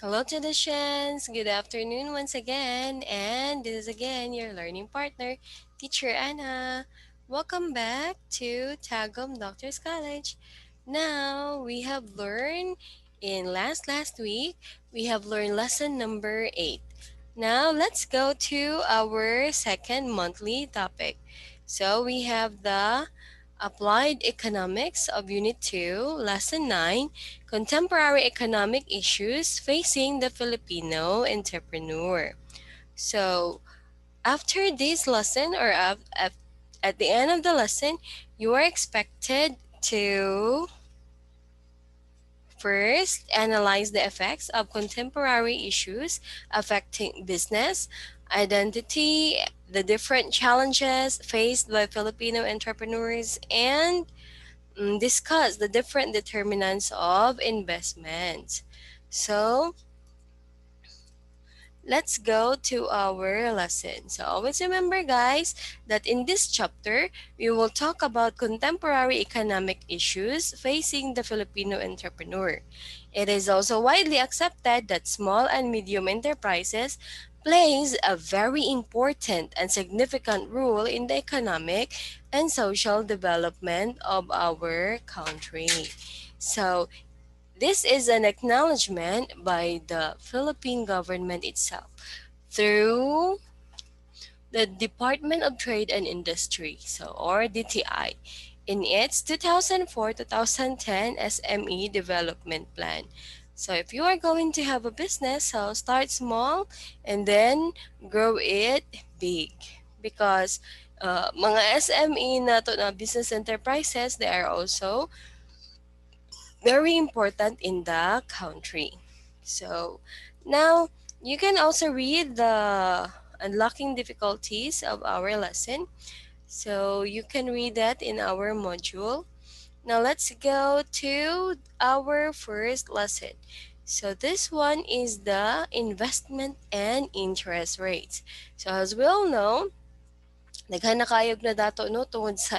Hello, traditions. Good afternoon once again. And this is again your learning partner, Teacher Anna. Welcome back to Tagum Doctors College. Now, we have learned in last week, we have learned lesson number 8. Now, let's go to our second monthly topic. So, we have the Applied Economics of Unit 2, Lesson 9, Contemporary Economic Issues Facing the Filipino Entrepreneur. So, after this lesson at the end of the lesson, you are expected to first analyze the effects of contemporary issues affecting business, identity, the different challenges faced by Filipino entrepreneurs, and discuss the different determinants of investment. So, let's go to our lesson. So, always remember, guys, that in this chapter, we will talk about contemporary economic issues facing the Filipino entrepreneur. It is also widely accepted that small and medium enterprises plays a very important and significant role in the economic and social development of our country. So, this is an acknowledgement by the Philippine government itself through the Department of Trade and Industry, so or DTI, in its 2004-2010 SME development plan. So if you are going to have a business, so start small and then grow it big because mga SME na to na business enterprises, they are also very important in the country. So now you can also read the unlocking difficulties of our lesson. So you can read that in our module. Now let's go to our first lesson. So this one is the investment and interest rates. So as we all know, daghan na kayog na dato no tungod sa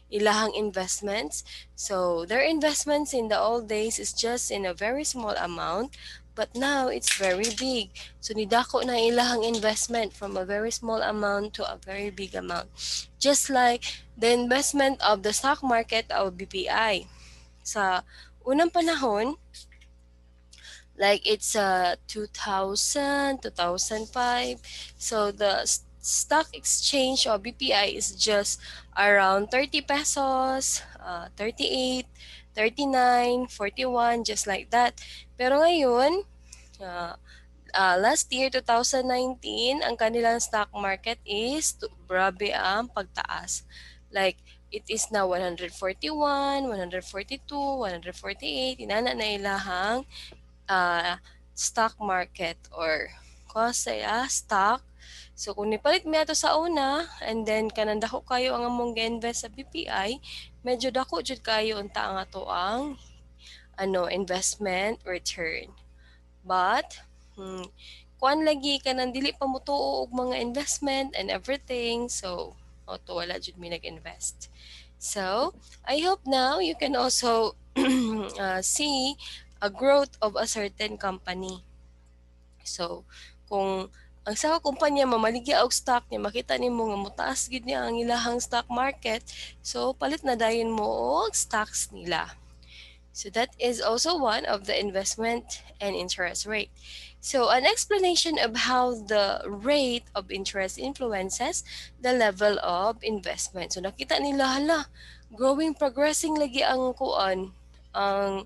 ilahang investments. So their investments in the old days is just in a very small amount, but now it's very big. So nidako na ilahang investment from a very small amount to a very big amount. Just like the investment of the stock market of BPI. Sa unang panahon, like it's 2000, 2005. So the stock exchange or BPI is just around 30 pesos, 38, 39, 41, just like that. Pero ngayon, uh, last year 2019, ang kanilang stock market is grabe ang pagtaas. Like it is now 141, 142, 148, inana na ilahang uh, stock market or cost saya stock. So kung nipalit mi ato sa una and then kanang dako kayo ang among gi-invest sa BPI, medyo dako jud kayo unta ang ato ang investment return. But kuan lagi ka nang dili pa mo tuo og mga investment and everything. So auto wala jud mi nag-invest. So, I hope now you can also see a growth of a certain company. So, kung ang sa kumpanya mamaligya og stock niya, makita nimo nga mutaas gid niya ang ilahang stock market, so palit na dayon mo og stocks nila. So that is also one of the investment and interest rate. So an explanation of how the rate of interest influences the level of investment. So nakita nila hala, progressing lagi ang kuan, ang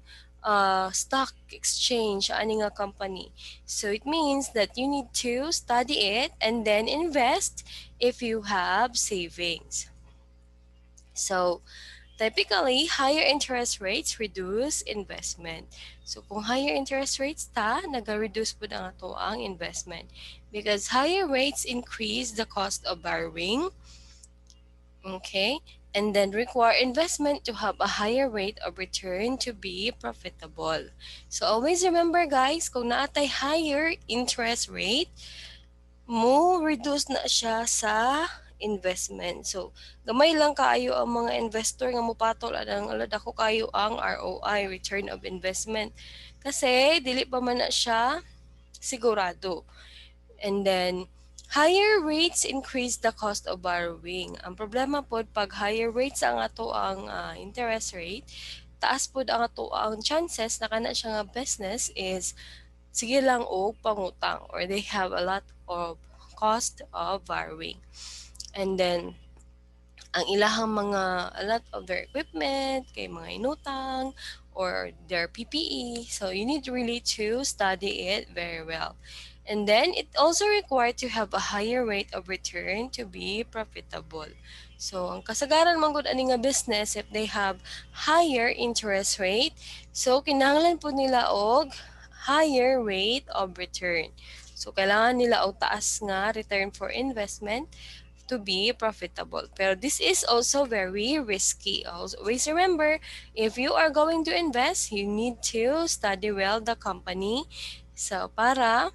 stock exchange ani nga company. So it means that you need to study it and then invest if you have savings. So typically, higher interest rates reduce investment. So kung higher interest rates ta, naga-reduce po na to ang investment. Because higher rates increase the cost of borrowing, okay, and then require investment to have a higher rate of return to be profitable. So always remember guys, kung naatay higher interest rate, mo reduce na siya sa investment. So, gamay lang kaayo ang mga investor nga mopatol anang ala dako kayo ang ROI, return of investment. Kasi dili pa man na siya sigurado. And then, higher rates increase the cost of borrowing. Ang problema po, pag higher rates ang ato ang interest rate, taas po ang ato ang chances na kana siya nga business is sige lang og pangutang or they have a lot of cost of borrowing. And then, ang ilahang mga a lot of their equipment kay mga inutang or their PPE. So you need really to study it very well. And then it also required to have a higher rate of return to be profitable. So ang kasagaran man gud ani nga business if they have higher interest rate, so kinahanglan po nila og higher rate of return. So kailangan nila og taas nga return for investment to be profitable. Pero this is also very risky. Always remember, if you are going to invest, you need to study well the company. So, para,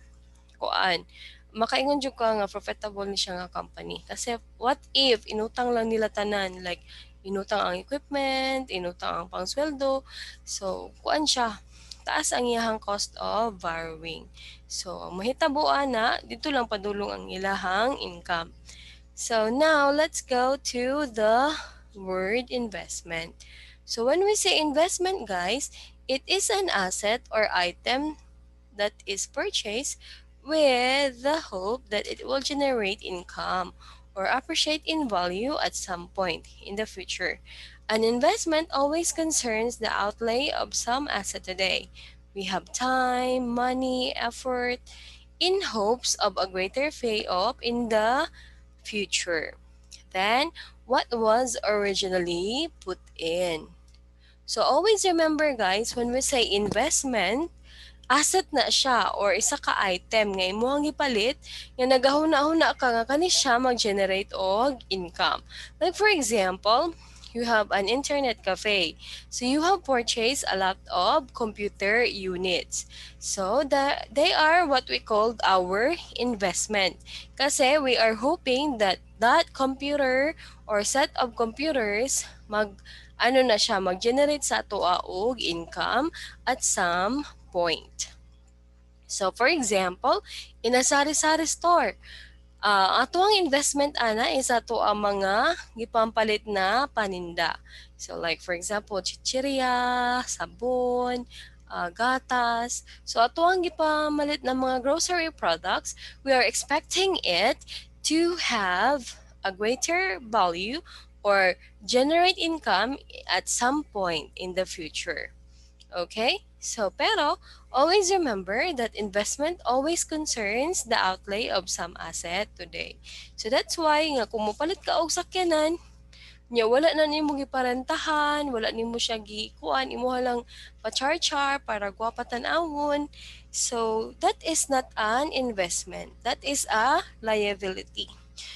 kuan, makaingon jud ka nga profitable ni siya nga company. Kasi, what if, inutang lang nila tanan, like, inutang ang equipment, inutang ang pangsweldo. So, kuan siya, taas ang iyahang cost of borrowing. So, mahitabuan na, dito lang padulong ang ilahang income. So now let's go to the word investment. So when we say investment, guys, it is an asset or item that is purchased with the hope that it will generate income or appreciate in value at some point in the future. An investment always concerns the outlay of some asset today. We have time, money, effort in hopes of a greater payoff in the future than what was originally put in. So always remember guys, when we say investment, asset na siya or isa ka item nga imong gipalit nga nagahuna-huna ka nga kani siya mag-generate og income. Like for example, you have an internet cafe. So you have purchased a lot of computer units. So they are what we called our investment. Kasi we are hoping that that computer or set of computers mag-generate sa ato og income at some point. So for example, in a sari-sari store, ato ang investment ana is ato ang mga gipampalit na paninda. So like for example, chichirya, sabon, gatas. So ato ang gipamalit na mga grocery products, we are expecting it to have a greater value or generate income at some point in the future. Okay? So, pero, always remember that investment always concerns the outlay of some asset today. So, that's why nga kung mupalit ka og sakyanan, nya wala na nimo giparentahan, wala nimo siya gikuan, imo lang pa-char-char para gwapa tan-awon. So, that is not an investment. That is a liability.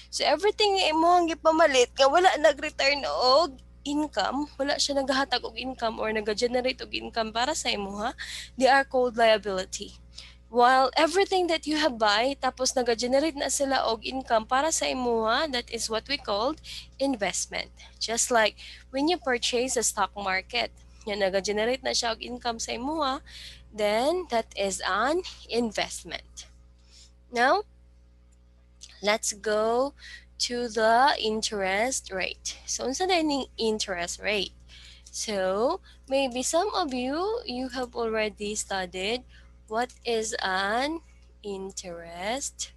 So everything nga imong gipamalit nga wala nag-return og income, wala siya naghatag og income or nag-generate og income para sa imuha, they are called liability. While everything that you have buy, tapos nag-generate na sila og income para sa imuha, that is what we called investment. Just like when you purchase a stock market, yan nag-generate na siya og income sa imuha, then that is an investment. Now, let's go to the interest rate. So, unsa na ning interest rate? So, maybe some of you have already studied what is an interest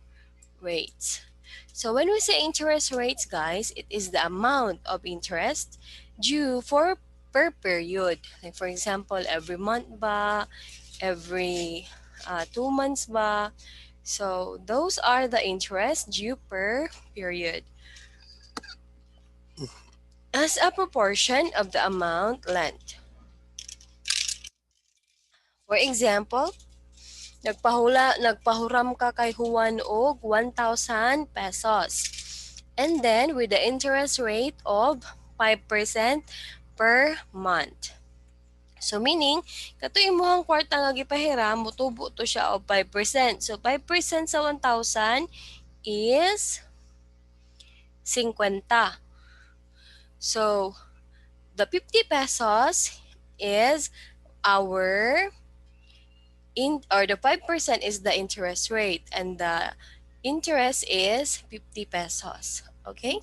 rate. So, when we say interest rates, guys, it is the amount of interest due for per period. Like for example, every month ba, every 2 months ba. So, those are the interest due per period as a proportion of the amount lent. For example, nagpahuram ka kay Juan og 1,000 pesos. And then with the interest rate of 5% per month. So meaning, kato imong kwarta nga gipahiram, mutubo to siya og 5%. So 5% sa 1,000 is 50. So the 50 pesos is our the 5% is the interest rate, and the interest is 50 pesos. Okay?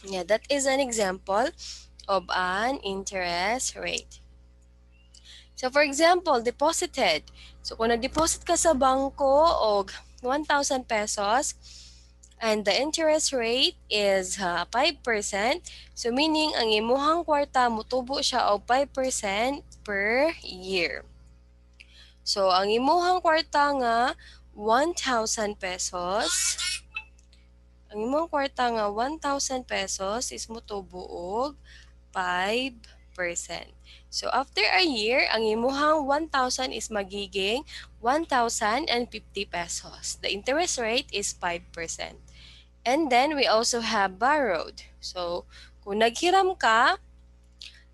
Yeah, that is an example of an interest rate. So for example, deposited. So kung nag-deposit ka sa bangko og 1,000 pesos and the interest rate is 5%, so meaning ang imuhang kwarta mutubo siya og 5% per year. So ang imuhang kwarta nga 1,000 pesos, ang imuhang kwarta nga 1,000 pesos is mutubo og 5%. So after a year, ang imuhang 1,000 is magiging 1,050 pesos. The interest rate is 5%. And then we also have borrowed. So kung naghiram ka,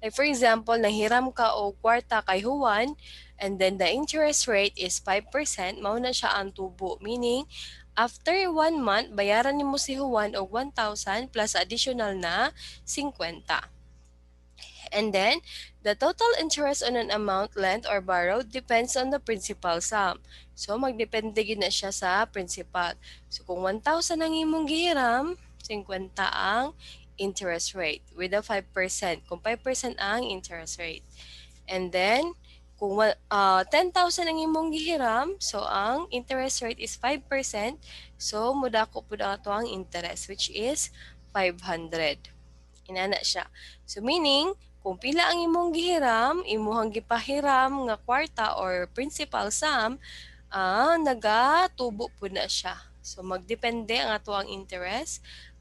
like for example, nahiram ka o kwarta kay Juan, and then the interest rate is 5%, mao na siya ang tubo. Meaning, after 1 month, bayaran nimo si Juan og 1,000 plus additional na 50. And then, the total interest on an amount lent or borrowed depends on the principal sum. So, magdepende gid na siya sa principal. So, kung 1,000 ang imong gihiram, 50 ang interest rate with a 5%. Kung 5% ang interest rate. And then, kung 10,000 ang imong gihiram, so ang interest rate is 5%. So, mudako pud ato ang interest, which is 500. Inana siya. So meaning, kung pila ang imong gihiram, imuhang gipahiram nga kwarta or principal sum, nagatubo po na siya. So magdepende ang ato ang interest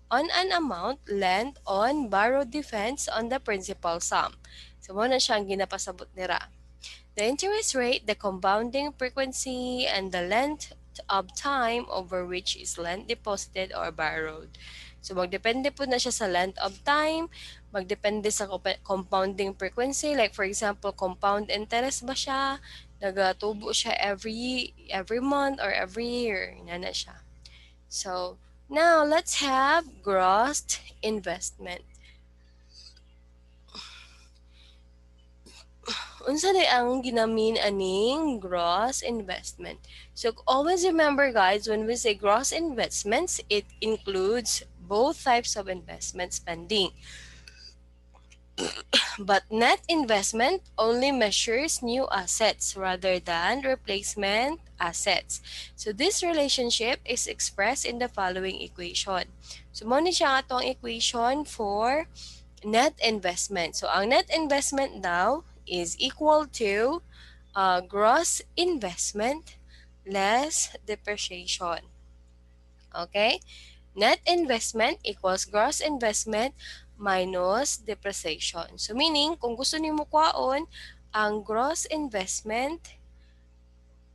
on an amount lent on borrowed defense on the principal sum. So mo na siya ang ginapasabot nira. The interest rate, the compounding frequency, and the length of time over which is lent deposited or borrowed. So magdepende po na siya sa length of time, magdepende sa compounding frequency, like for example, compound interest ba siya, nagatubo siya every month or every year, na siya. So now let's have gross investment. Unsa day ang ginamin aning gross investment? So always remember guys, when we say gross investments, it includes both types of investment spending. But net investment only measures new assets rather than replacement assets. So this relationship is expressed in the following equation. So mo ni siya atong equation for net investment. So ang net investment daw is equal to gross investment less depreciation. Okay? Net investment equals gross investment minus depreciation. So meaning, kung gusto nimo kwaon, ang gross investment,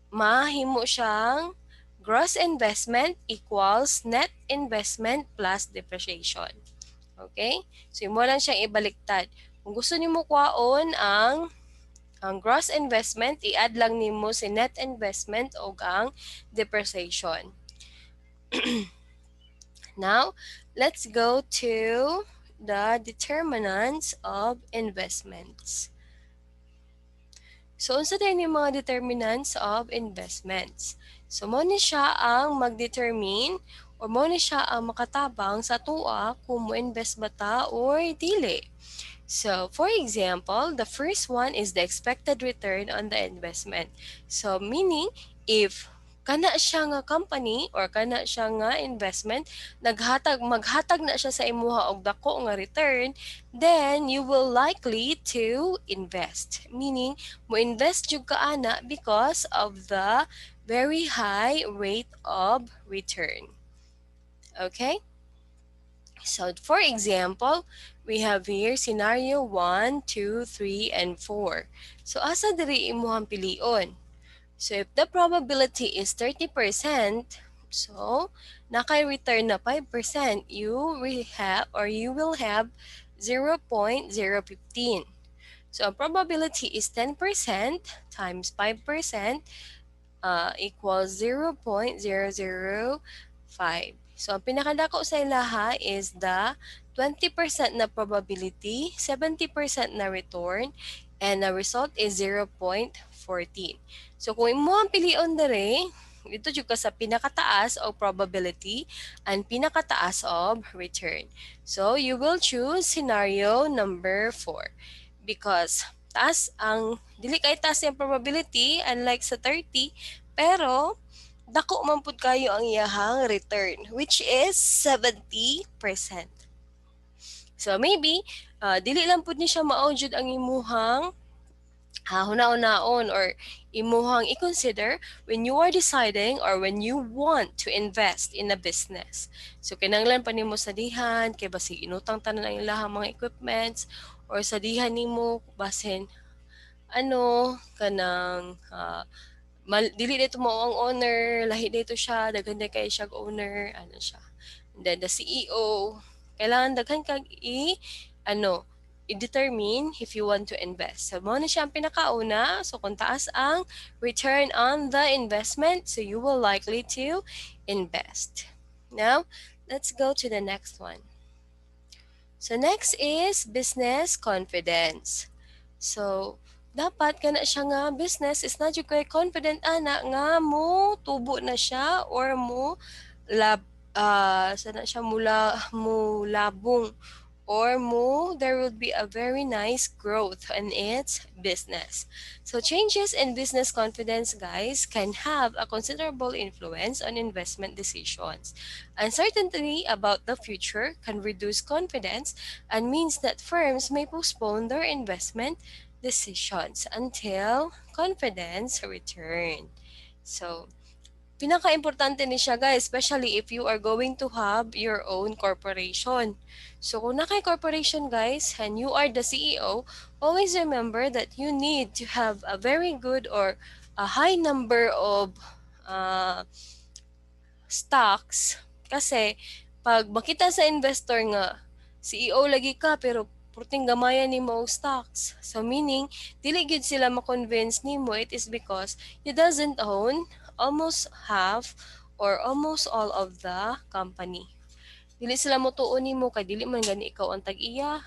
mahimo siyang gross investment equals net investment plus depreciation. Okay? So, mo lang siyang ibaliktad. Kung gusto nimo kwaon ang gross investment, i-add lang nimo si net investment o ang depreciation. Now, let's go to the determinants of investments. So, unsa din yung mga determinants of investments? So, mo ni siya ang mag-determine or mo ni siya ang makatabang sa tuwa kung mo invest ba ta or dili. So, for example, the first one is the expected return on the investment. So, meaning, if kana siya nga company or kana siya nga investment, maghatag na siya sa imuha og dako nga return, then you will likely to invest. Meaning, mo invest jud ka ana because of the very high rate of return. Okay? So, for example, we have here scenario 1, 2, 3, and 4. So, asa diri imuhang pilion? So, if the probability is 30%, so, naka-return na 5%, you will have 0.015. So, ang probability is 10% times 5% equals 0.005. So, ang pinakadako sa ilaha is the 20% na probability, 70% na return, and the result is 0.14. So kung imo ang pilion dere, ito jud ka sa pinakataas o probability and pinakataas of return. So you will choose scenario number 4 because taas ang dili kay taas yung probability unlike sa 30 pero dako man pud kayo ang iyahang return which is 70%. So maybe dili lang pud ni siya mao jud ang imuhang hunahon or imuhang i-consider when you are deciding or when you want to invest in a business. So kinahanglan pa nimo sadihan kay basig inutang tanan ang ilahang mga equipments or sadihan nimo basin kanang dili dito mo ang owner, lahi dito siya, daghan na kay siya owner, siya. And then the CEO, kailangan daghan kag i-determine if you want to invest. So, mo na siya ang pinakauna. So, kung taas ang return on the investment, so you will likely to invest. Now, let's go to the next one. So, next is business confidence. So, dapat kana siya nga business is na jud kay confident ana nga mo tubo na siya or mo lab sana siya labong or there will be a very nice growth in its business. So changes in business confidence, guys, can have a considerable influence on investment decisions. Uncertainty about the future can reduce confidence and means that firms may postpone their investment decisions until confidence return. So, pinaka-importante ni siya guys, especially if you are going to have your own corporation. So kung corporation guys and you are the CEO, always remember that you need to have a very good or a high number of uh, stocks kasi pag makita sa investor nga CEO lagi ka pero purting gamayan ni mo stocks. So meaning, dili gid sila ma-convince nimo it is because you doesn't own almost half or almost all of the company. Dili sila mo tuon nimo kay dili man gani ikaw ang tag-iya.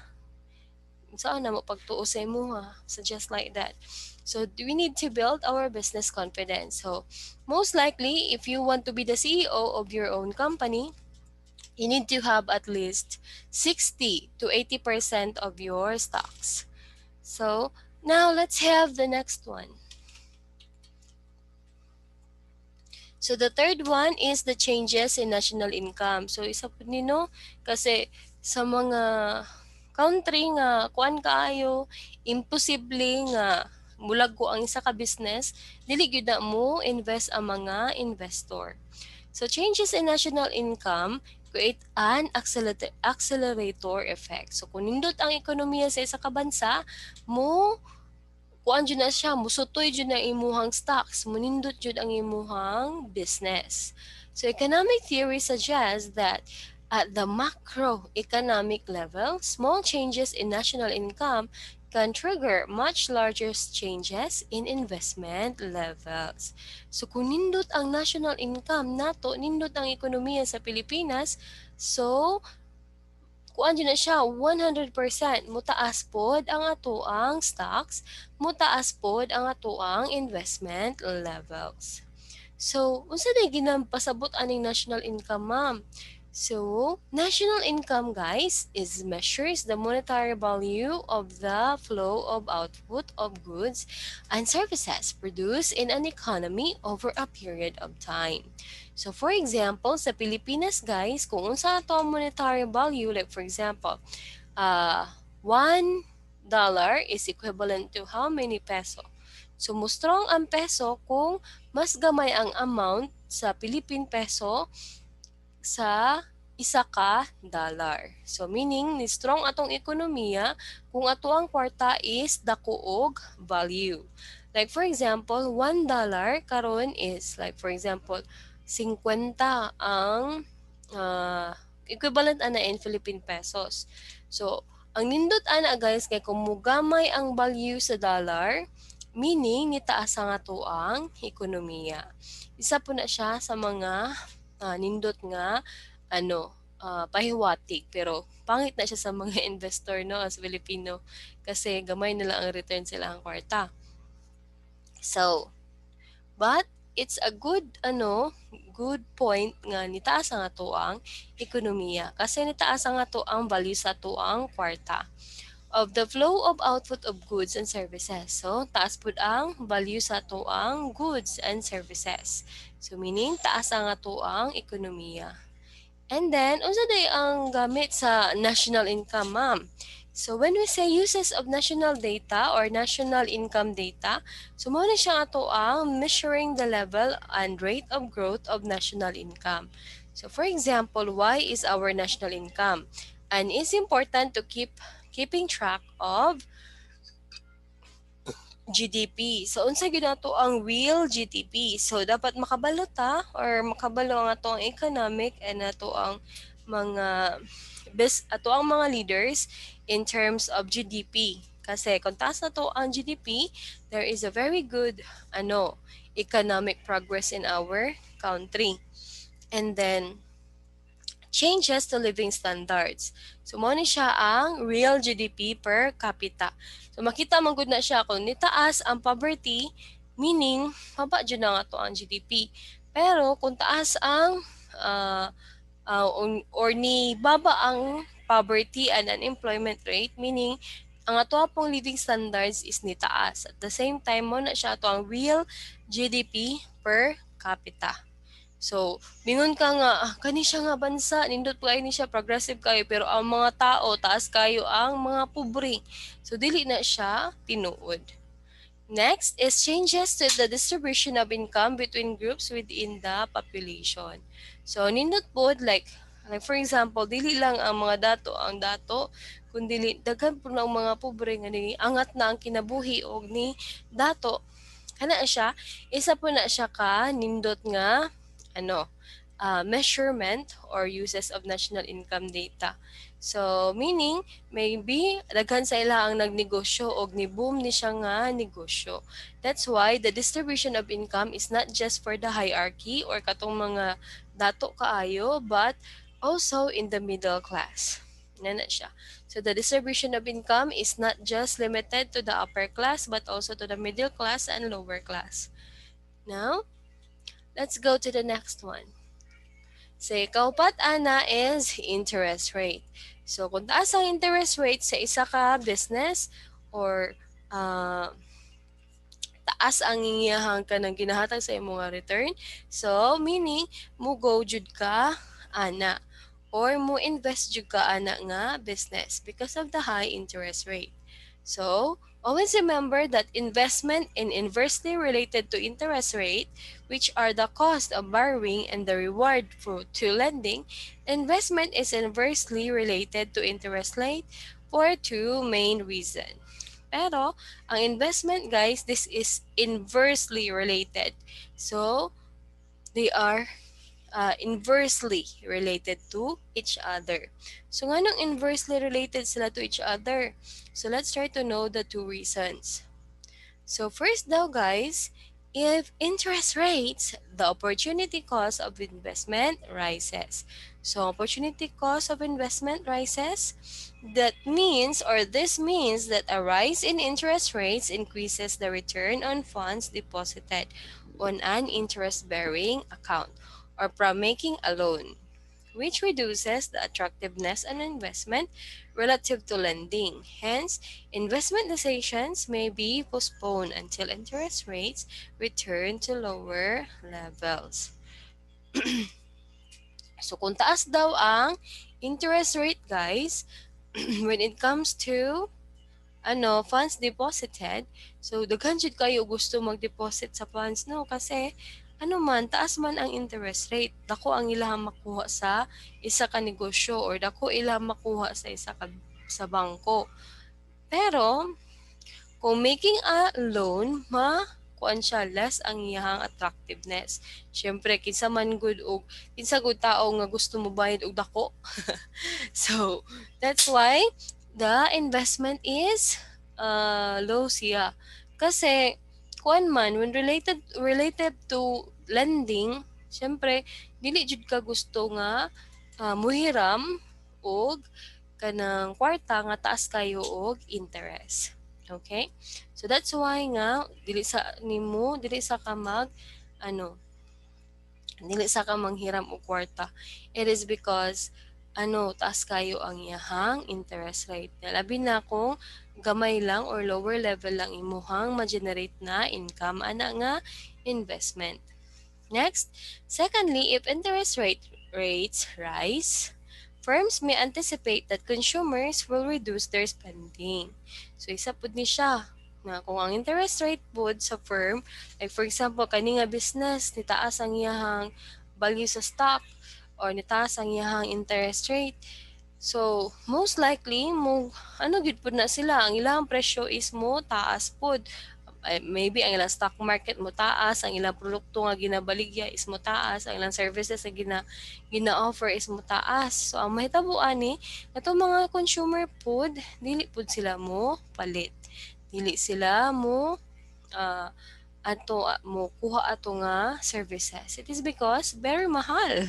Saan na mo pagtuo sa imuha? So just like that. So we need to build our business confidence. So most likely, if you want to be the CEO of your own company, you need to have at least 60 to 80% of your stocks. So now let's have the next one. So the third one is the changes in national income. So isa po nino kasi sa mga country nga kuan kaayo imposible nga mulag ko ang isa ka business dili gyud na mo invest ang mga investor. So changes in national income create an accelerator effect. So kung nindot ang ekonomiya sa isa ka bansa, kuan jud na siya, musutoy jud na imuhang stocks, munindot jud ang imuhang business. So economic theory suggests that at the macroeconomic level, small changes in national income can trigger much larger changes in investment levels. So kung nindot ang national income nato, nindot ang ekonomiya sa Pilipinas, so kuan dyan na siya 100% mutaas pod ang atoang stocks, mutaas pod ang atoang investment levels. So, unsa day ginampasabot aning national income, ma'am? So, national income, guys, is measures the monetary value of the flow of output of goods and services produced in an economy over a period of time. So, for example, sa Pilipinas, guys, kung unsa ato ang monetary value, like for example, $1 is equivalent to how many peso? So, mo strong ang peso kung mas gamay ang amount sa Philippine peso sa isa ka dollar. So meaning ni strong atong ekonomiya kung ato ang kwarta is dako og value. Like for example, $1 karon is like for example 50 ang equivalent ana in Philippine pesos. So ang nindot ana guys kay kung mugamay ang value sa dollar, meaning nitaas ang ato ang ekonomiya. Isa po na siya sa mga nindot nga pahiwatig pero pangit na siya sa mga investor no as Filipino kasi gamay na lang ang return sila ang kwarta. So, but it's a good point nga nitaas ang ato ang ekonomiya kasi nitaas ang ato ang value sa ato ang kwarta of the flow of output of goods and services. So, taas pud ang value sa ato ang goods and services. So, meaning taas ang ato ang ekonomiya. And then, unsa day ang gamit sa national income, ma'am? So, when we say uses of national data or national income data, so mo na siya ato ang measuring the level and rate of growth of national income. So, for example, why is our national income? And it's important to keeping track of GDP. So, unsa gyud nato ang real GDP? So, dapat makabalo ta or makabalo ang ato ang economic and ato ang mga ato ang mga leaders in terms of GDP. Kasi kung taas na to ang GDP, there is a very good economic progress in our country. And then changes to living standards. So, mo ni siya ang real GDP per capita. So, makita man gud na siya kung nitaas ang poverty, meaning, maba dyan na nga to ang GDP. Pero, kung taas ang or ni baba ang poverty and unemployment rate, meaning, ang ato pong living standards is nitaas. At the same time, mo na siya to ang real GDP per capita. So, mingon ka nga, kani siya nga bansa, nindot po ni siya, progressive kayo, pero ang mga tao, taas kayo ang mga pobre. So, dili na siya tinuod. Next is changes to the distribution of income between groups within the population. So, nindot po, like for example, dili lang ang mga dato, kundi daghan po ng mga pobre nga ni angat na ang kinabuhi og ni dato. Kana siya, isa po na siya ka nindot nga measurement or uses of national income data. So, meaning, maybe, daghan sa ila ang nagnegosyo o ni-boom ni siya nga negosyo. That's why the distribution of income is not just for the hierarchy or katong mga dato kaayo, but also in the middle class. Na siya. So, the distribution of income is not just limited to the upper class, but also to the middle class and lower class. Now, let's go to the next one. Sa ikaupat, ana, is interest rate. So, kung taas ang interest rate sa isa ka business or taas ang ingiyahang ka ng ginahatag sa imong return, so, meaning, mo go jud ka, ana, or mo invest jud ka, ana nga business because of the high interest rate. So, always remember that investment is inversely related to interest rate, which are the cost of borrowing and the reward to lending. Investment is inversely related to interest rate for two main reasons. Pero, ang investment, guys, this is inversely related. So, they are inversely related to each other. So, nga nang inversely related sila to each other? So, let's try to know the two reasons. So, first daw, guys, if interest rates, the opportunity cost of investment rises. So, opportunity cost of investment rises. This means that a rise in interest rates increases the return on funds deposited on an interest-bearing account or from making a loan, which reduces the attractiveness of investment relative to lending. Hence, investment decisions may be postponed until interest rates return to lower levels. So, kung taas daw ang interest rate, guys, when it comes to funds deposited, so daghan jud kayo gusto mag-deposit sa funds no kasi taas man ang interest rate, dako ang ilahang makuha sa isa ka negosyo or dako ilahang makuha sa sa bangko. Pero kung making a loan, kuan siya less ang iyang attractiveness. Syempre kinsa man good og kinsa gud tao nga gusto mo bayad og dako. So, that's why the investment is low siya. Kasi, kuan man, when related to lending, syempre, dili jud ka gusto nga muhiram og kanang kwarta nga taas kayo og interest. Okay? So that's why nga dili sa ka ano dili sa ka manghiram og kwarta. It is because taas kayo ang iyahang interest rate. Labi na kung gamay lang or lower level lang imuhang ma-generate na income ana nga investment. Next, secondly, if rates rise, firms may anticipate that consumers will reduce their spending. So isa pud ni siya na kung ang interest rate pud sa firm, like for example, kani nga business nitaas ang iyahang value sa stock or nitaas ang iyahang interest rate. So, most likely gid pud na sila ang ilang presyo is mo taas pud. Maybe ang ilang stock market mo taas, ang ilang produkto nga ginabaligya is mo taas, ang ilang services nga gina-offer is mo taas. So ang mahitabo ani katong mga consumer food, dili pud sila mo palit. Dili sila mo uh, mo kuha ato nga services. It is because very mahal.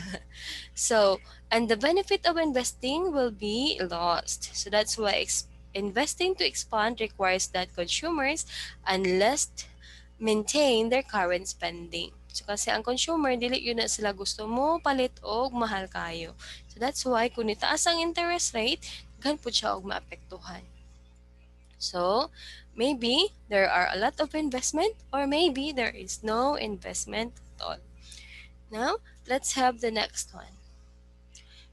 So, and the benefit of investing will be lost. So that's why investing to expand requires that consumers unless maintain their current spending. So kasi ang consumer dili yun na sila gusto mo palit og mahal kayo. So that's why kung itaas ang interest rate, gan pud siya og maapektuhan. So, maybe there are a lot of investment or maybe there is no investment at all. Now, let's have the next one.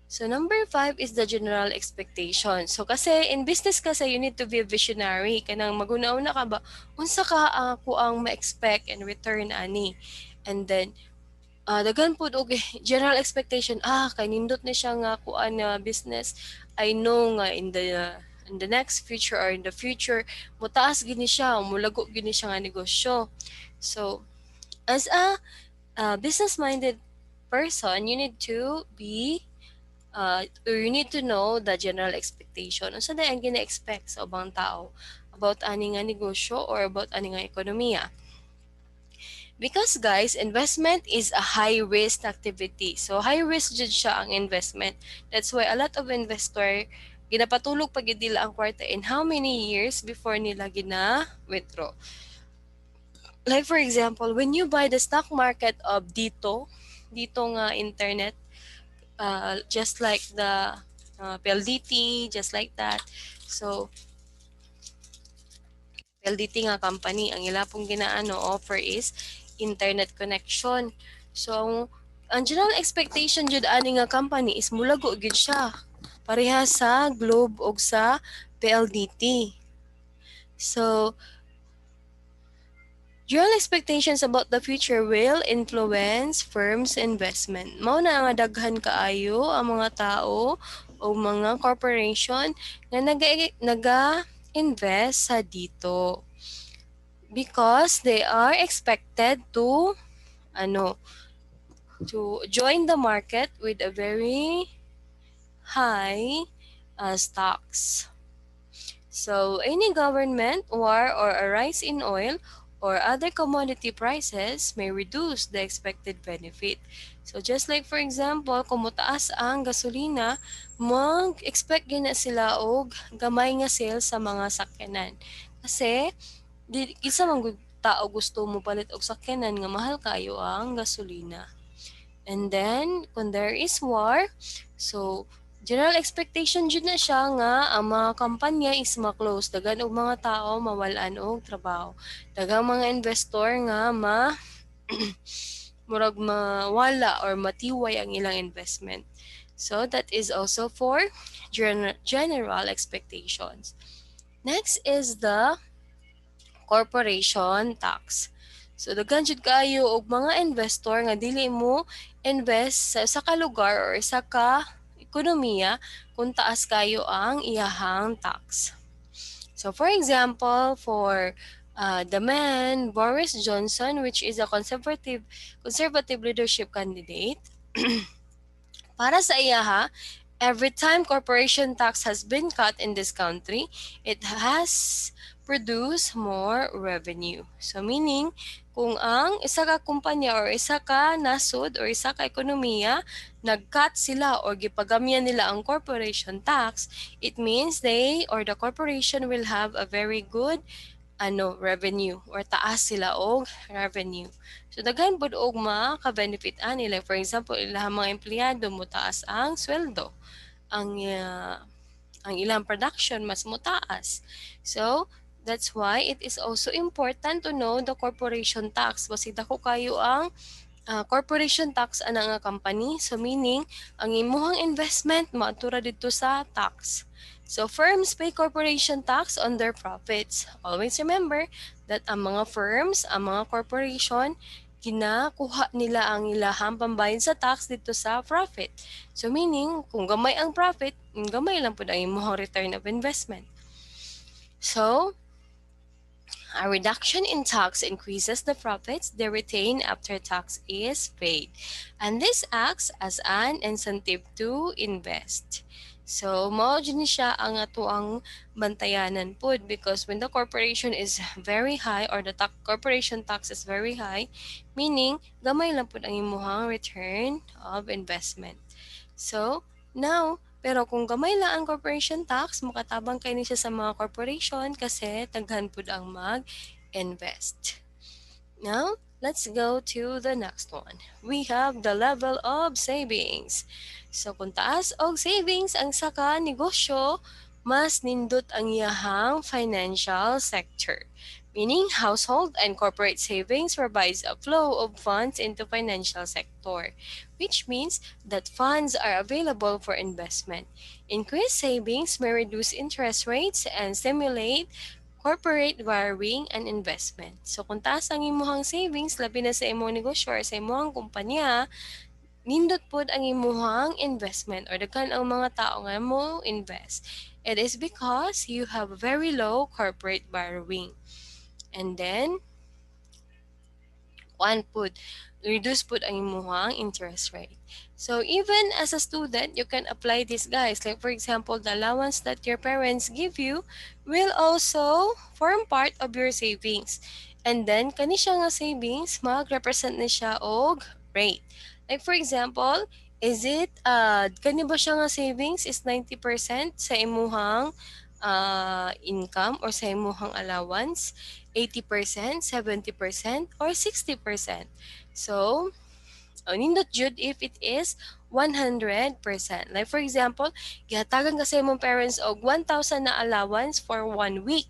So number 5 is the general expectation. So kasi in business kasi you need to be a visionary. Kanang magunaw na ka ba unsa ka ako ang ma-expect and return ani. And then daghan pud og general expectation kay nindot ni siya nga kuan na business. I know nga in the next future or in the future mutaas gini siya, mulago gini siya nga negosyo. So as a business-minded person, you need to be or you need to know the general expectation. Unsa day ang gina-expect sa ubang tao about ani nga negosyo or about ani nga ekonomiya. Because guys, investment is a high risk activity. So high risk jud siya ang investment. That's why a lot of investor ginapatulog pag ang kwarta in how many years before nila gina-withdraw. Like for example, when you buy the stock market of dito nga internet, just like the PLDT, just like that. So, PLDT nga company, ang ila pong offer is internet connection. So, ang general expectation jud ani nga company is mulago gid siya. Pareha sa Globe og sa PLDT. So, general expectations about the future will influence firms' investment. Mao na nga daghan kaayo ang mga tao o mga corporation nga naga-invest sa dito because they are expected to to join the market with a very high stocks. So, any government war or a rise in oil or other commodity prices may reduce the expected benefit. So, just like for example, kung mutaas ang gasolina, mag-expect gina sila og gamay nga sales sa mga sakyanan. Kasi, isa man tao gusto mo palit og sakyanan nga mahal kayo ang gasolina. And then, kung there is war, so general expectation jud na siya nga ang mga kampanya is ma-close. Dagan og mga tao mawalan og trabaho. Dagang mga investor nga murag mawala or matiway ang ilang investment. So that is also for general expectations. Next is the corporation tax. So daghan jud kayo og mga investor nga dili mo invest sa ka lugar or sa ka ekonomiya kung taas kayo ang iyahang tax. So for example, for the man Boris Johnson, which is a conservative leadership candidate, para sa iyaha, every time corporation tax has been cut in this country, it has produce more revenue. So meaning, kung ang isa ka kumpanya or isa ka nasod or isa ka ekonomiya, nag-cut sila or gipagamyan nila ang corporation tax, it means they or the corporation will have a very good revenue or taas sila og revenue. So daghan pud og maka-benefit ani, like for example ilang mga empleyado mo taas ang sweldo, ang ang ilang production mas mutaas. So that's why it is also important to know the corporation tax. Basig dako kayo ang corporation tax ana nga company. So meaning, ang imuhang investment maadtura dito sa tax. So firms pay corporation tax on their profits. Always remember that ang mga firms, ang mga corporation, kinakuha nila ang ilahang pambayad sa tax dito sa profit. So meaning, kung gamay ang profit, gamay lang po ang imuhang return of investment. So, a reduction in tax increases the profits they retain after tax is paid, and this acts as an incentive to invest. So, mao ni siya ang atuang bantayanan pud, because when the corporation is very high or the corporation tax is very high, meaning gamay lang pud ang imuhang return of investment. So, now, pero kung gamay lang ang corporation tax, makatabang kayo ni siya sa mga corporation kasi daghan pud ang mag-invest. Now, let's go to the next one. We have the level of savings. So, kung taas og savings ang saka negosyo, mas nindot ang iyahang financial sector. Meaning, household and corporate savings provides a flow of funds into financial sector, which means that funds are available for investment. Increased savings may reduce interest rates and stimulate corporate borrowing and investment. So kung taas ang imuhang savings, labi na sa imong negosyo or sa imuhang kumpanya, nindot pod ang imuhang investment or daghan ang mga tao nga mo invest. It is because you have very low corporate borrowing. And then, reduce pud ang imuhang interest rate. So even as a student, you can apply this, guys. Like for example, the allowance that your parents give you will also form part of your savings. And then kani siya nga savings mag-represent ni siya og rate. Like for example, is it kani ba siya nga savings is 90% sa imuhang income or sa imuhang allowance, 80%, 70%, or 60%. So, nindot jud if it is 100%. Like for example, gihatagan kasi mong parents og 1,000 na allowance for 1 week.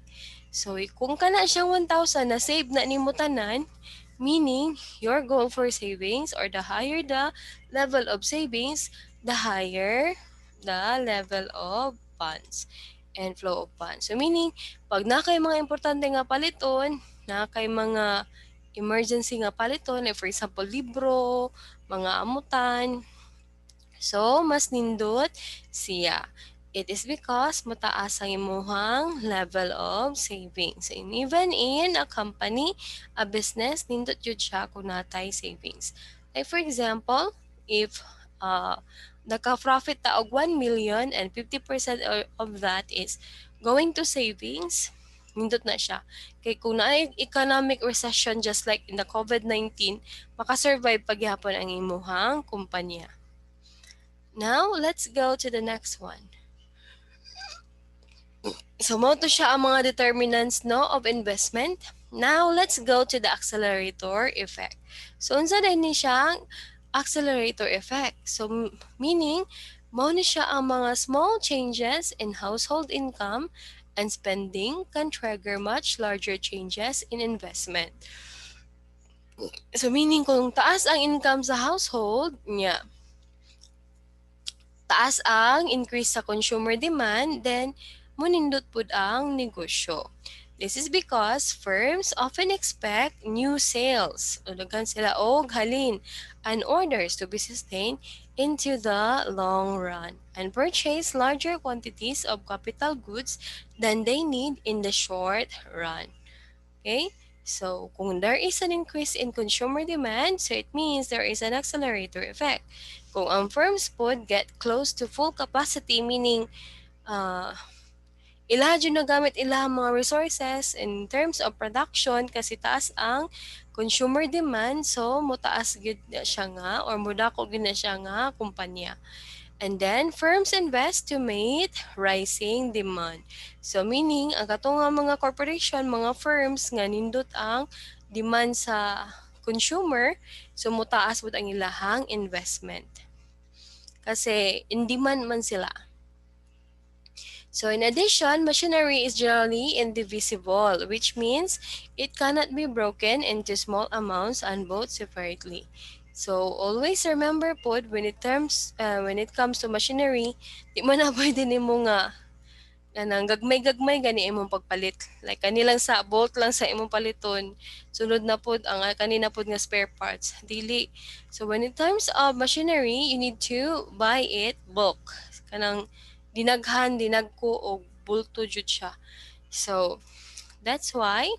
So, kung kana siyang 1,000 na save na nimo tanan, meaning your goal for savings or the higher the level of savings, the higher the level of funds and flow of funds. So meaning, pag na kay mga importante nga paliton, na kay mga emergency nga paliton, like for example, libro, mga amutan, so mas nindot siya. It is because mataas ang imuhang level of savings. And even in a company, a business, nindot yun siya kung natay savings. Like for example, if naka-profit ta og 1 million and 50% of that is going to savings, nindot na siya. Kay kung na economic recession just like in the COVID-19, makasurvive paghihapon ang imuhang kumpanya. Now, let's go to the next one. So, mo to siya ang mga determinants of investment. Now, let's go to the accelerator effect. So, unsa din ni siya accelerator effect? So, meaning, mo ni siya ang mga small changes in household income and spending can trigger much larger changes in investment. So, meaning, kung taas ang income sa household, taas ang increase sa consumer demand, then munindot pud ang negosyo. This is because firms often expect new sales, o daghan sila og halin, and orders to be sustained into the long run and purchase larger quantities of capital goods than they need in the short run. Okay? So, kung there is an increase in consumer demand, so it means there is an accelerator effect. Kung ang firms pod get close to full capacity, meaning Ila jud na gamit ilang mga resources in terms of production kasi taas ang consumer demand, so motaas gid na siya nga or modako gid na siya nga kumpanya. And then, firms invest to meet rising demand. So, meaning, ang katong nga mga corporation, mga firms nga nindot ang demand sa consumer, so mutaas pud ang ilahang investment. Kasi in demand man sila. So in addition, machinery is generally indivisible, which means it cannot be broken into small amounts and bought separately. So always remember pod when it comes to machinery, di man na pwede nimo nga kanang gagmay-gagmay gani imong pagpalit. Like kanilang sa bolt lang sa imong paliton. Sunod na pod ang kanina pod nga spare parts. Dili. So when in terms of machinery, you need to buy it bulk. Kanang dinaghan, dinagko og bulto jud siya. So that's why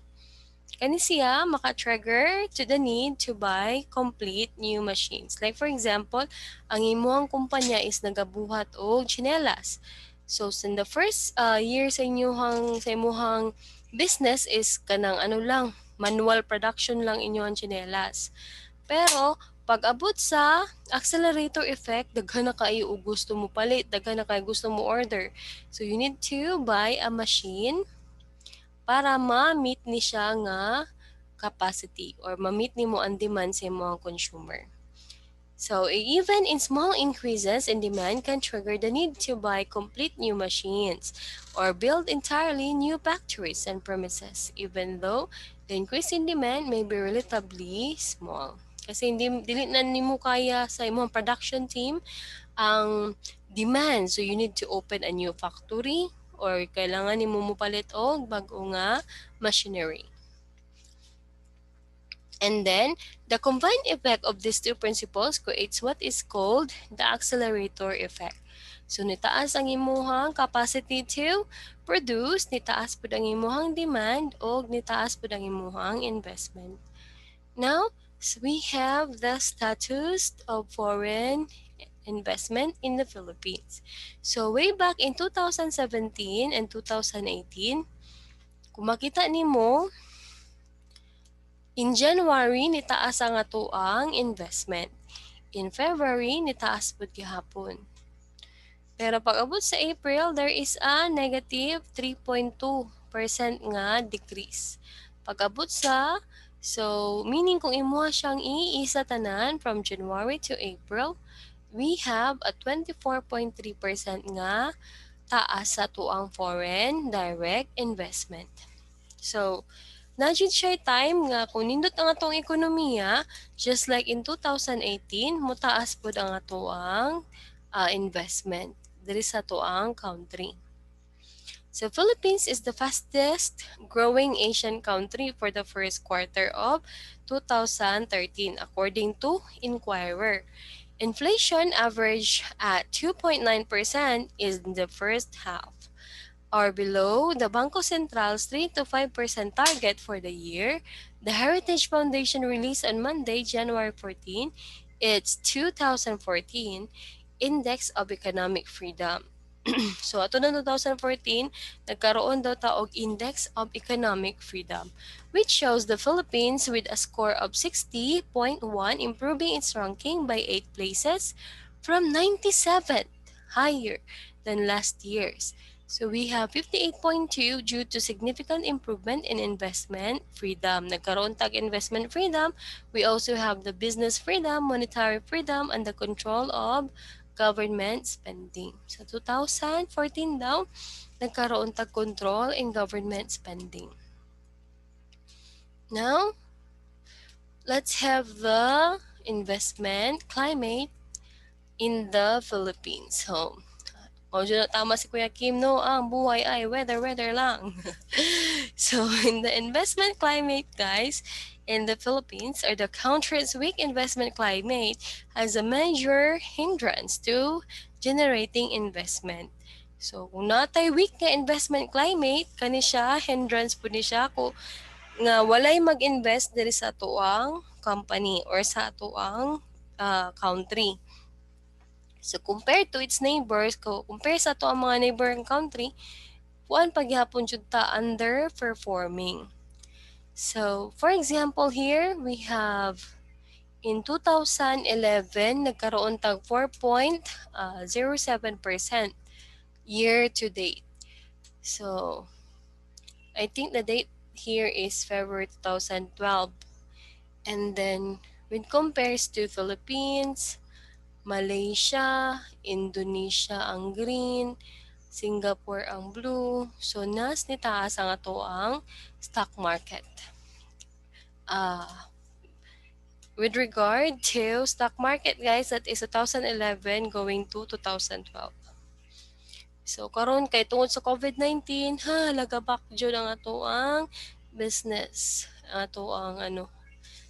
kani siya maka-trigger to the need to buy complete new machines. Like for example, ang imong kumpanya is nagabuhat og tsinelas. So in the first year sa imuhang business is kanang ano lang, manual production lang inyong tsinelas. Pero pag abot sa accelerator effect, daghan na kayo og gusto mo palit, daghan na kayo gusto mo order. So you need to buy a machine para ma-meet ni siya nga capacity or ma-meet ni mo ang demand sa mga consumer. So, even in small increases in demand can trigger the need to buy complete new machines or build entirely new factories and premises, even though the increase in demand may be relatively small. Kasi hindi dili na nimo kaya sa imong production team ang demand. So, you need to open a new factory or kailangan nimo mopalit og bag-o nga machinery. And then, the combined effect of these two principles creates what is called the accelerator effect. So, nitaas ang imuhang capacity to produce, nitaas po ang imuhang demand, o nitaas po ang imuhang investment. Now, so we have the status of foreign investment in the Philippines. So, way back in 2017 and 2018, kung makita nimo, in January, nitaas ang atoang investment. In February, nitaas pud gihapon. Pero pag abot sa April, there is a negative 3.2% nga decrease. Pag abot sa, so meaning kung imuha siyang iisa tanan from January to April, we have a 24.3% nga taas sa tuang foreign direct investment. So, najud siya time nga kung nindot ang atong ekonomiya, just like in 2018, mutaas pod ang atoang investment diri sa atoang country. So Philippines is the fastest growing Asian country for the first quarter of 2013 according to Inquirer. Inflation averaged at 2.9% in the first half, or below the Bangko Central's 3 to 5% target for the year. The Heritage Foundation released on Monday, January 14, its 2014 Index of Economic Freedom. So ato na 2014, nagkaroon daw ta og Index of Economic Freedom, which shows the Philippines with a score of 60.1, improving its ranking by 8 places from 97th, higher than last year's. So we have 58.2 due to significant improvement in investment freedom. Nagkaroon tag investment freedom. We also have the business freedom, monetary freedom, and the control of government spending. So 2014 daw, nagkaroon tag control in government spending. Now, let's have the investment climate in the Philippines. So, medyo na tama si Kuya Kim, no? Ang buhay ay weather lang. So, in the investment climate, guys, in the Philippines, or the country's weak investment climate has a major hindrance to generating investment. So, kung natay weak nga investment climate, kani siya, hindrance po ni siya ko, nga walay mag-invest diri sa tuang company or sa tuang country. So compared to its neighbors, compare sa to ang mga neighboring country, puan pagyapon jud ta underperforming. So, for example here, we have in 2011, nagkaroon tag 4.07% year to date. So, I think the date here is February 2012. And then, when compares to Philippines, Malaysia, Indonesia ang green, Singapore ang blue. So, nas ni taas ang ato ang stock market. With regard to stock market, guys, that is 2011 going to 2012. So, karon kay tungod sa COVID-19, lagabak jud ang ato ang business, ang ato ang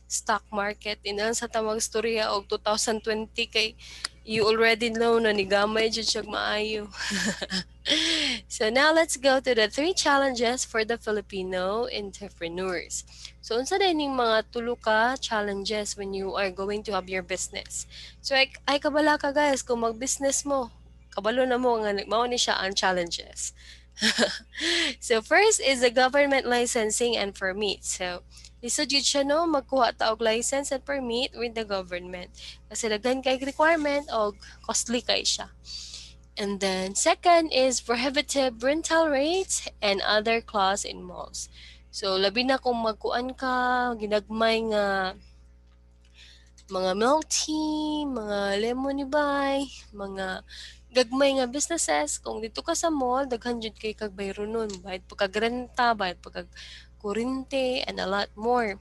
stock market. Inan sa tamang storya og 2020 kay you already know na nigamay jud siya maayo. So now let's go to the 3 challenges for the Filipino entrepreneurs. So unsa dining mga tulo ka challenges when you are going to have your business. So ay kabala ka guys kung mag-business mo. Kabalo na mo nga mao ni siya ang challenges. So first is the government licensing and permit. So lisod yun siya no, magkuha ta og license and permit with the government. Kasi daghan kay requirement og costly kay siya. And then second is prohibitive rental rates and other clause in malls. So labi na kung magkuan ka, ginagmay nga mga milk tea, mga lemonibay, mga gagmay nga businesses. Kung dito ka sa mall, daghan jud kay kag bayro nun. Bayad pa kag renta, bayad pa kag kurente, and a lot more.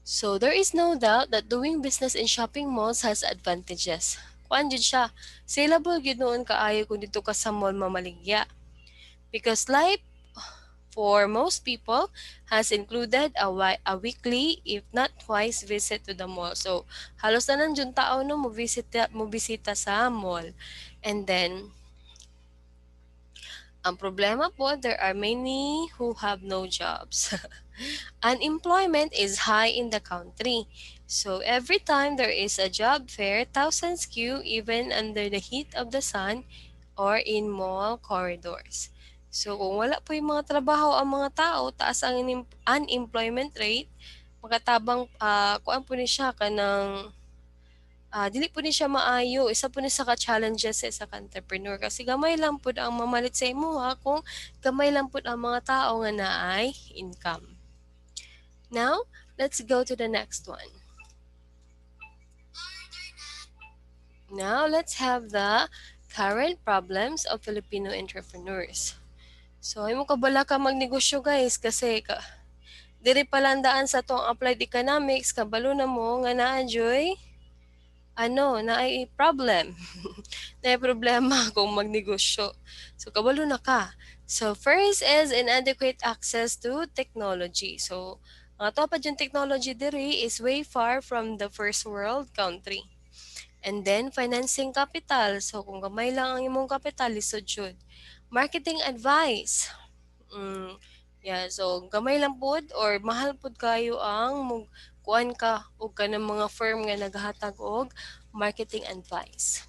So there is no doubt that doing business in shopping malls has advantages. Kuan jud siya, saleable gyud noon kaayo kung dito ka sa mall mamaligya. Because life for most people has included a weekly, if not twice, visit to the mall. So halos na nang jud tao no mo bisita sa mall. And then ang problema po, there are many who have no jobs. Unemployment is high in the country. So every time there is a job fair, thousands queue even under the heat of the sun or in mall corridors. So kung wala po yung mga trabaho ang mga tao, taas ang unemployment rate, makatabang kuan po ni siya kanang dili po ni siya maayo. Isa po ni sa ka-challenges sa entrepreneur kasi gamay lang po ang mamalit sa imo kung gamay lang po ang mga tao nga naay income. Now, let's go to the next one. Now, let's have the current problems of Filipino entrepreneurs. So, imo kabala ka magnegosyo guys kasi diri palandaan sa tong applied economics kabalo na mo nga naa-joy na ay problem. Na problema kung magnegosyo. So, kabalo na ka. So, first is inadequate access to technology. So, ang ato pa yung technology diri is way far from the first world country. And then, financing capital. So, kung gamay lang ang imong capital, lisod jud. Marketing advice. So gamay lang pod or mahal pod kayo ang kuan ka o kanang mga firm nga naghatag og marketing advice.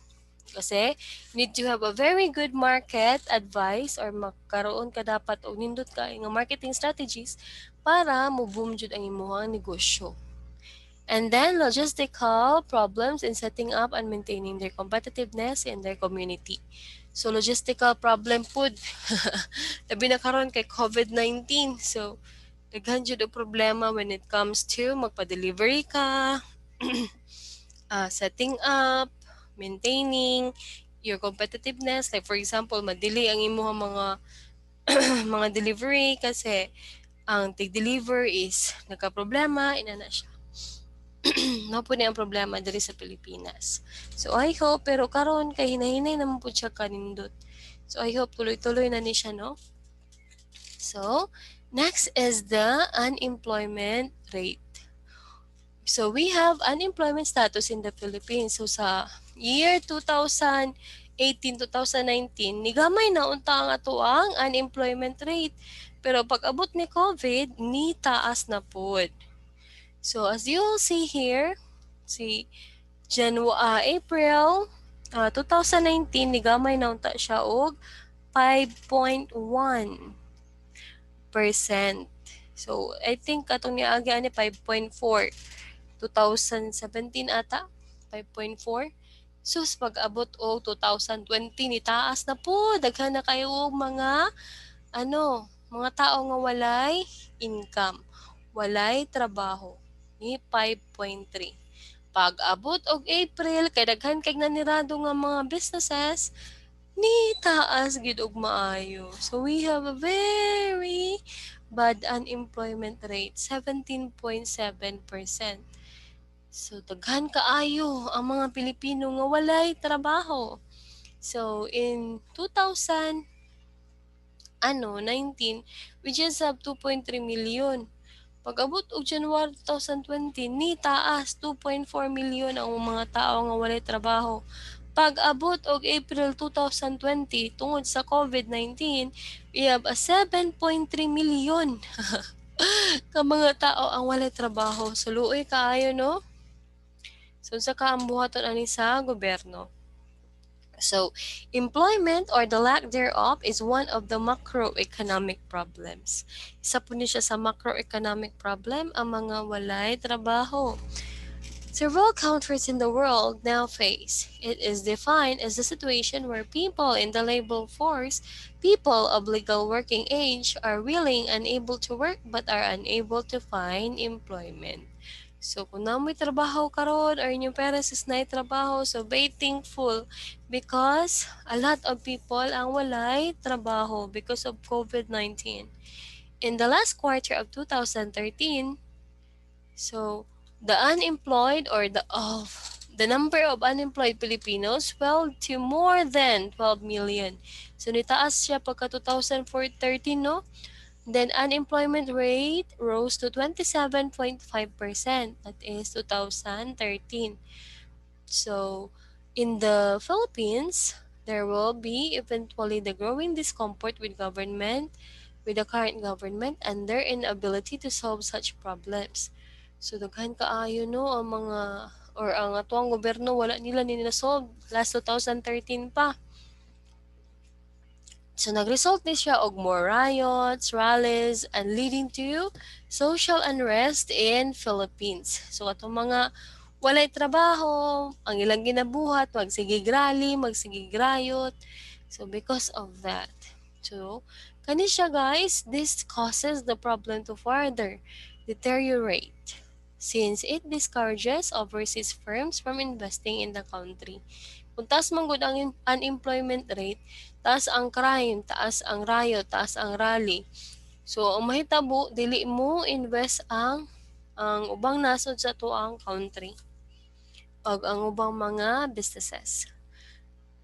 Kasi need to have a very good market advice or makaroon ka dapat og nindot ka nga marketing strategies para mo boom jud ang imong negosyo. And then logistical problems in setting up and maintaining their competitiveness in their community. So logistical problem pud labi na karon kay COVID-19. So daghan jud og problema when it comes to magpa-delivery ka, setting up, maintaining your competitiveness. Like for example, madili ang imong mga mga delivery kasi ang tig-deliver is nagka-problema, inana siya. No po na ang problema diri sa Pilipinas. So I hope, pero karon kay hinahinay naman po siya kanindot. So I hope tuloy-tuloy na ni siya, no? So, next is the unemployment rate. So we have unemployment status in the Philippines. So sa year 2018-2019, nigamay na unta ang ato ang unemployment rate. Pero pag abot ni COVID, ni taas na pod. So as you will see here, April 2019, nigamay na unta siya og 5.1%. So, I think katong niagi ani 5.4. 2017 ata, 5.4. Sus, pag-abot o 2020 ni taas na po. Daghan na kayo og mga tao nga walay income, walay trabaho. Ni 5.3. Pag-abot og April, kay daghan kay nanirado nga mga businesses, ni taas gid og maayo. So we have a very bad unemployment rate, 17.7%. So daghan kaayo ang mga Pilipino nga walay trabaho. So in 19, we just have 2.3 million. Pag-abot og January 2020, ni taas 2.4 million ang mga tao nga walay trabaho. Pag-abot og April 2020 tungod sa COVID-19, we have a 7.3 million ka mga tao ang walay trabaho. So luoy kaayo no? So sa kaambuhaton ani sa gobyerno. So, employment or the lack thereof is one of the macroeconomic problems. Isa po ni siya sa macroeconomic problem ang mga walay trabaho. Several countries in the world now face. It is defined as a situation where people in the labor force, people of legal working age, are willing and able to work but are unable to find employment. So, kung namoy trabaho karon or inyong parents is na trabaho, so be thankful because a lot of people ang walay trabaho because of COVID-19. In the last quarter of 2013, so the unemployed or the number of unemployed Filipinos fell to more than 12 million. So nitaas siya pagka 2013, no? Then unemployment rate rose to 27.5%. That is 2013. So in the Philippines, there will be eventually the growing discomfort with the current government and their inability to solve such problems. So daghan kaayo no ang mga or ang atuang gobyerno wala nila solve last 2013 pa. So nag-result ni siya og more riots, rallies, and leading to social unrest in Philippines. So atong mga walay trabaho, ang ilang ginabuhat, magsigig rally, magsigig riot. So because of that. So kani siya guys, this causes the problem to further deteriorate since it discourages overseas firms from investing in the country. Kung taas man gud ang unemployment rate, taas ang crime, taas ang riot, taas ang rally. So ang mahitabo dili mo invest ang ubang nasod sa tuang country ug ang ubang mga businesses.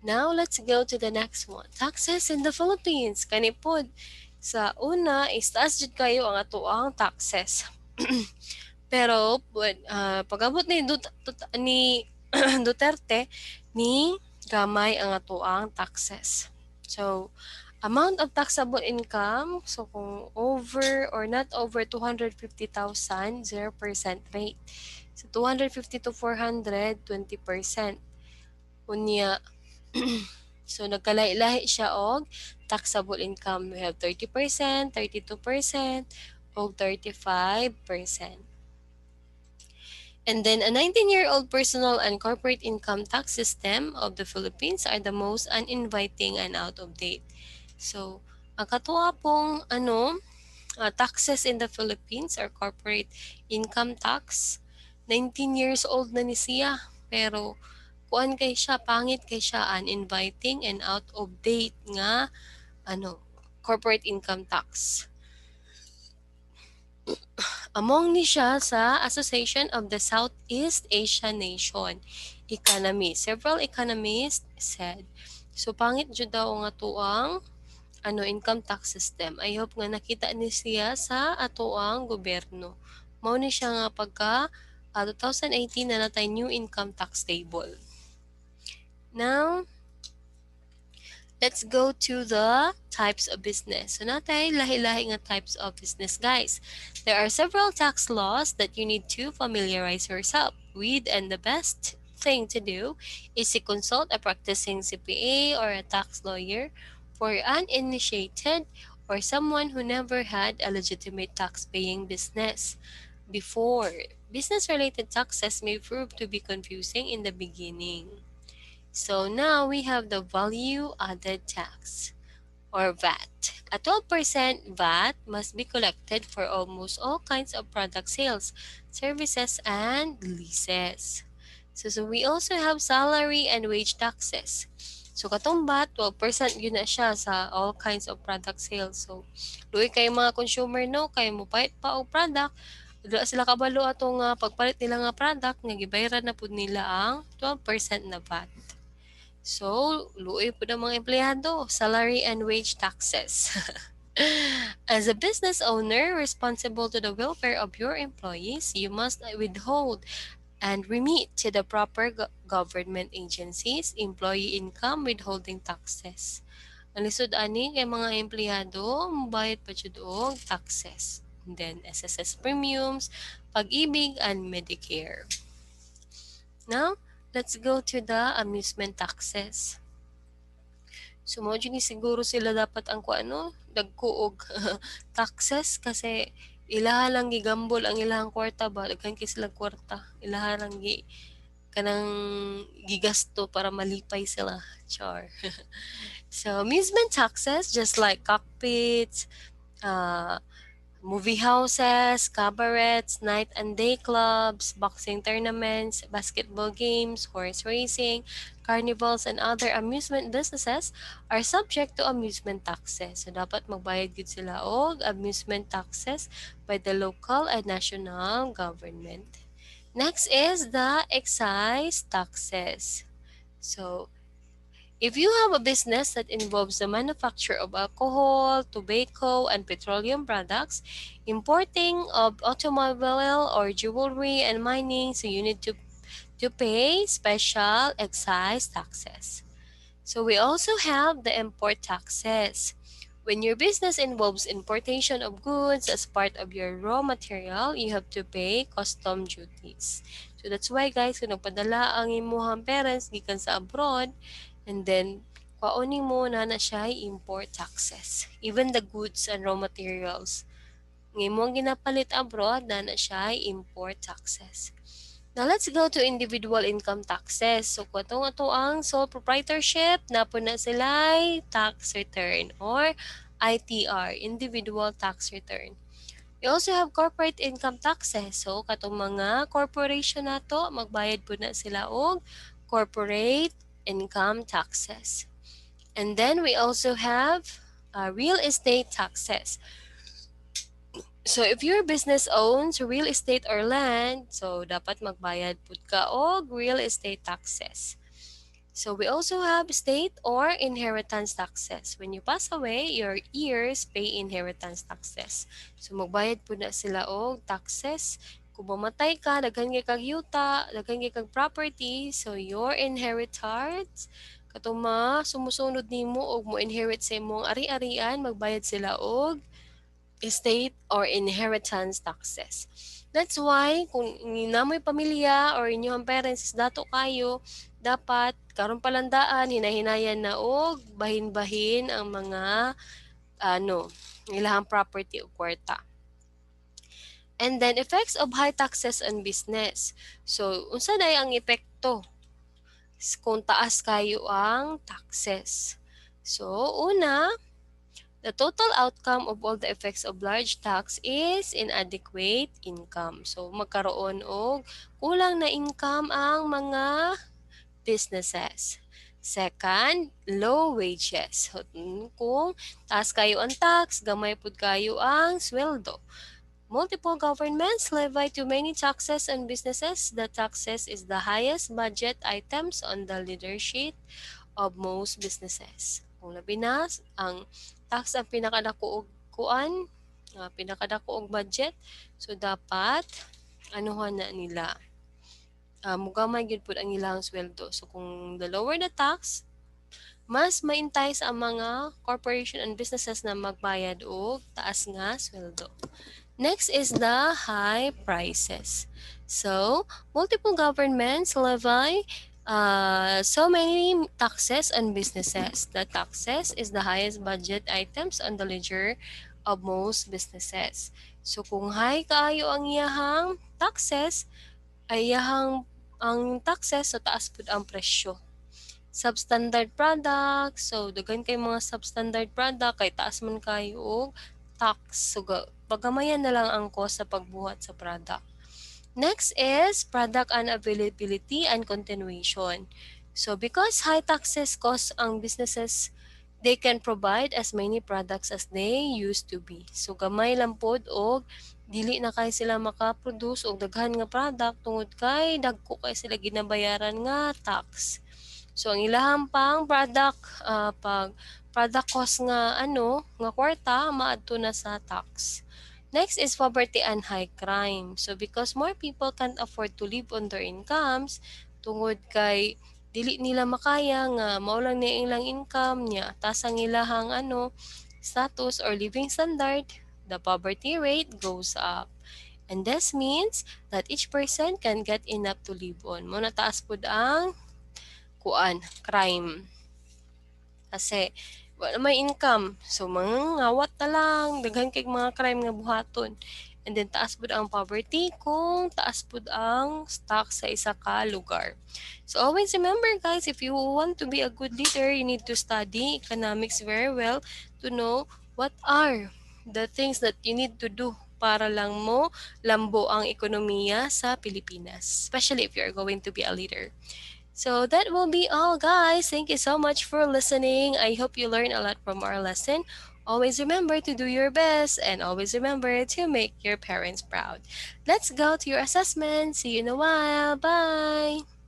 Now let's go to the next one. Taxes in the Philippines. Kani pod sa una is taas jud kayo ang atuang taxes. Pero pag-abot ni Duterte ni gamay ang atuang taxes. So, amount of taxable income, so kung over or not over 250,000, 0% rate. So, 250 to 400, 20%. Unya, so nagkalailahi siya og taxable income. We have 30%, 32%, o 35%. And then, a 19-year-old personal and corporate income tax system of the Philippines are the most uninviting and out of date. So, ang katuwa pong taxes in the Philippines or corporate income tax, 19 years old na ni siya. Pero, kuan kay siya, pangit kay siya, uninviting and out of date nga corporate income tax. Among ni siya sa Association of the Southeast Asian Nation Economy. Several economists said, so pangit jud daw nga tuang income tax system. I hope nga nakita ni siya sa atuang gobyerno. Mao ni siya nga pagka 2018 na natay new income tax table. Now, let's go to the types of business. So natay lahi-lahi nga types of business, guys. There are several tax laws that you need to familiarize yourself with, and the best thing to do is to consult a practicing CPA or a tax lawyer for uninitiated or someone who never had a legitimate tax-paying business before. Business-related taxes may prove to be confusing in the beginning. So now we have the value added tax or VAT. A 12% VAT must be collected for almost all kinds of product sales, services, and leases. So we also have salary and wage taxes. So katong VAT, 12% yun na siya sa all kinds of product sales. So, luoy kay mga consumer no, kay mo pahit pa og product, wala sila kabalo atong pagpalit nila nga product nga gibayaran na pud nila ang 12% na VAT. So, luoy po ng mga empleyado, salary and wage taxes. As a business owner responsible to the welfare of your employees, you must withhold and remit to the proper government agencies employee income withholding taxes. Ang lisod ani kay mga empleyado, mubayad pa jud og taxes. And then SSS premiums, pag-ibig and Medicare. Now, let's go to the amusement taxes. So, mo ni siguro sila dapat ang kuano, dagkuog taxes kasi ilaha lang gigambol ang ilahang kwarta ba, daghan kay sila kwarta. Ilaha lang kanang gigasto para malipay sila. Char. So, amusement taxes, just like cockpits, uh, movie houses, cabarets, night and day clubs, boxing tournaments, basketball games, horse racing, carnivals, and other amusement businesses are subject to amusement taxes. So, dapat magbayad gid sila og amusement taxes by the local and national government. Next is the excise taxes. So, if you have a business that involves the manufacture of alcohol, tobacco, and petroleum products, importing of automobile or jewelry and mining, so you need to pay special excise taxes. So we also have the import taxes. When your business involves importation of goods as part of your raw material, you have to pay custom duties. So that's why guys, kung nagpadala ang imuhang parents gikan sa abroad, and then kwaonin mo na siya import taxes. Even the goods and raw materials. Ngayon mo ginapalit abroad na siya import taxes. Now, let's go to individual income taxes. So, kung ato ang sole proprietorship, napo na sila tax return or ITR, individual tax return. We also have corporate income taxes. So, katong mga corporation nato, magbayad po na sila og corporate income taxes. And then, we also have real estate taxes. So, if your business owns real estate or land, so dapat magbayad pud ka og real estate taxes. So, we also have state or inheritance taxes. When you pass away, your heirs pay inheritance taxes. So, magbayad pud na sila og taxes. Kung mamatay ka, daghan kay kag yuta, daghan kay kag property, so your inheritors, katong sumusunod nimo og mo inherit sa imong ari-arian, magbayad sila og estate or inheritance taxes. That's why kung namoy pamilya or inyong parents is dato kayo, dapat karon palandaan hinahinayan na og bahin-bahin ang mga ilahang property o kwarta. And then effects of high taxes on business. So unsa day ang epekto kung taas kayo ang taxes? So una, the total outcome of all the effects of large tax is inadequate income. So, magkaroon og kulang na income ang mga businesses. Second, low wages. So, kung taas kayo ang tax, gamay pud kayo ang sweldo. Multiple governments levy too many taxes on businesses. The taxes is the highest budget items on the leadership of most businesses. Kung labi na, ang tax ang pinakadako og kuan, pinakadako og budget. So dapat anuhan na nila. Mugamay gyud pud ang ilang sweldo. So kung the lower the tax, mas maintay sa mga corporation and businesses na magbayad og taas nga sweldo. Next is the high prices. So, multiple governments levy So many taxes on businesses. The taxes is the highest budget items on the ledger of most businesses. So kung high kaayo ang iyahang taxes, ay iyahang ang taxes so taas pud ang presyo. Substandard product, so daghan kay mga substandard product kay taas man kayo og tax. So pagamayan na lang ang cost sa pagbuhat sa product. Next is product unavailability and continuation. So because high taxes cost ang businesses, they can provide as many products as they used to be. So gamay lang pod og dili na kay sila makaproduce og daghan nga product tungod kay dagko kay sila ginabayaran nga tax. So ang ilahang pang product pag product cost nga nga kwarta maadto na sa tax. Next is poverty and high crime. So because more people can't afford to live on their incomes, tungod kay dili nila makaya nga mao lang ni ilang income niya, tas ang ilahang status or living standard, the poverty rate goes up. And this means that each person can get enough to live on. Mo na taas pud ang crime. Kasi wala may income. So mangawat na lang, daghan kay mga crime nga buhaton. And then taas pud ang poverty kung taas pud ang stock sa isa ka lugar. So always remember guys, if you want to be a good leader, you need to study economics very well to know what are the things that you need to do para lang mo lambo ang ekonomiya sa Pilipinas, especially if you're going to be a leader. So that will be all, guys. Thank you so much for listening. I hope you learned a lot from our lesson. Always remember to do your best and always remember to make your parents proud. Let's go to your assessment. See you in a while. Bye.